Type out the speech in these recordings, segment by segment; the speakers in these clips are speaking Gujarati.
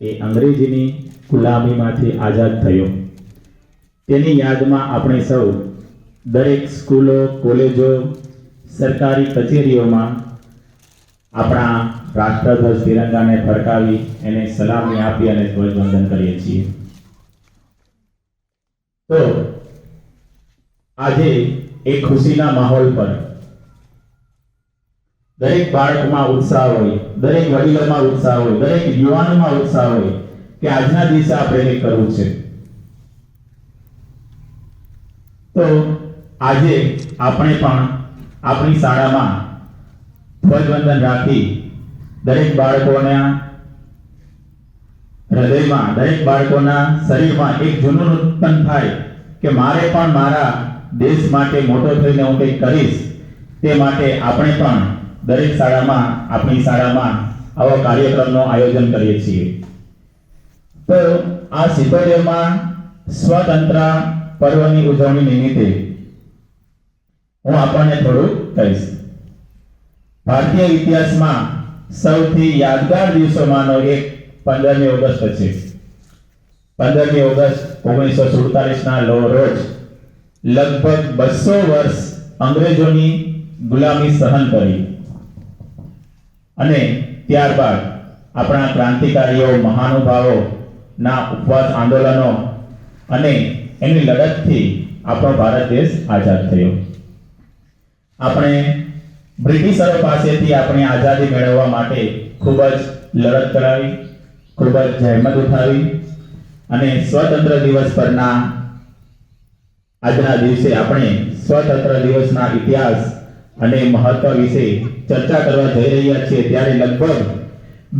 એ અંગ્રેજીની ગુલામીમાંથી આઝાદ થયો તેની યાદમાં આપણે સૌ દરેક સ્કૂલો, કોલેજો, સરકારી કચેરીઓમાં આપણા રાષ્ટ્રધ્વજ તિરંગાને ફરકાવી એને સલામી આપી અને ધ્વજવંદન કરીએ છીએ. તો આજે એક ખુશીના માહોલ પર દરેક બાળકમાં ઉત્સાહ હોય, દરેક વડીલોમાં ઉત્સાહ હોય, દરેક યુવાનોમાં ઉત્સાહ હોય કે આજના દિવસે આપણે કંઈક કરવું છે. તો આજે આપણે પણ આપણી શાળામાં ધ્વજવંદન રાખી દરેક બાળકોના હૃદયમાં, દરેક બાળકોના શરીરમાં એક જુનૂન ઉત્પન્ન થાય કે મારે પણ મારા દેશ માટે મોટો થઈને હું કંઈક કરીશ. તે માટે આપણે પણ દરેક શાળામાં, આપણી શાળામાં આવા કાર્યક્રમનું આયોજન કરીએ છીએ. તો આ 77માં સ્વતંત્ર પર્વની ઉજવણી નિમિત્તે હું આપણને થોડું કહીશ. ભારતીય ઇતિહાસમાં સૌથી યાદગાર દિવસોમાંનો એક 15મી ઓગસ્ટ છે. 15મી ઓગસ્ટ 1947ના રોજ લગભગ 200 વર્ષ અંગ્રેજોની ગુલામી સહન કરી અને ત્યારબાદ આપણા ક્રાંતિકારીઓ, મહાનુભાવો ના ઉપવાસ આંદોલનો અને એની લડતથી આપણો ભારત દેશ આઝાદ થયો. આપણે બ્રિટિશરો પાસેથી આપણી આઝાદી મેળવવા માટે ખૂબ જ લડત કરાવી, ખૂબ જ જહેમત ઉઠાવી અને સ્વતંત્ર દિવસ પરના આજના દિવસે આપણે સ્વતંત્ર દિવસના ઇતિહાસ અને મહત્વ વિશે ચર્ચા કરવા જઈ રહ્યા છીએ. ત્યારે લગભગ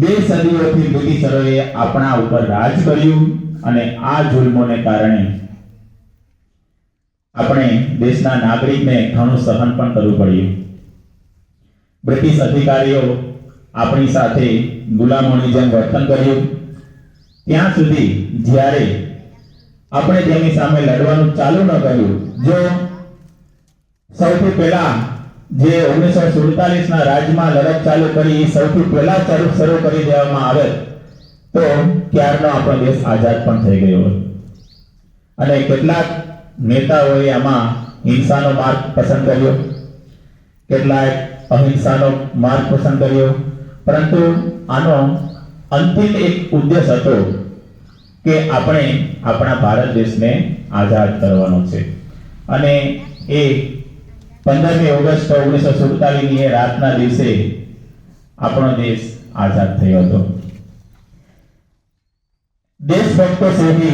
2 સદીઓથી બ્રિટિશરોએ આપણા ઉપર રાજ કર્યું અને આ જુલ્મોને કારણે આપણે દેશના નાગરિકને ઘણું સહન પણ કરવું પડ્યું. બ્રિટિશ અધિકારીઓ આપણી સાથે ગુલામોની જેમ વર્તન કર્યું ત્યાં સુધી જ્યારે આપણે તેમની સામે લડવાનું ચાલુ ન કર્યું. જો સૌથી પહેલા જે 1947ના રાજમાં લડત ચાલુ કરી, સૌથી પહેલા શરૂ કરી દેવામાં આવે તો ક્યારનો આપણો દેશ આઝાદ પણ થઈ ગયો હોત. અને કેટલાક નેતાઓએ આમાં હિંસાનો માર્ગ પસંદ કર્યો, કેટલાક અહિંસાનો માર્ગ પસંદ કર્યો, પરંતુ આનો અંતિમ એક ઉદ્દેશ હતો કે આપણે આપણા ભારત દેશને આઝાદ કરવાનો છે. અને એ 15મી ઓગસ્ટ 1947ની એ રાતના દિવસે આપણો દેશ આઝાદ થયો હતો. देशभक्तों से ही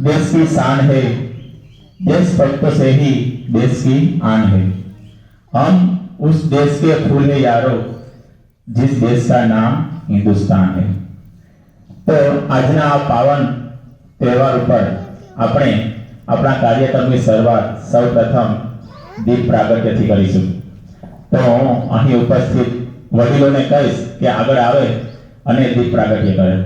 देश की शान है, देशभक्तों से ही देश की आन है. हम उस देश के फूल है यारो जिस देश का नाम हिंदुस्तान है. तो આજના આ પાવન તહેવાર ઉપર આપણે આપણા કાર્યક્રમની શરૂઆત સૌપ્રથમ દીપ પ્રાગટ્યથી કરીશું. તો હું અહીં ઉપસ્થિત વડીલોને કહીશ કે આગળ આવે અને દીપ પ્રાગટ્ય કરે.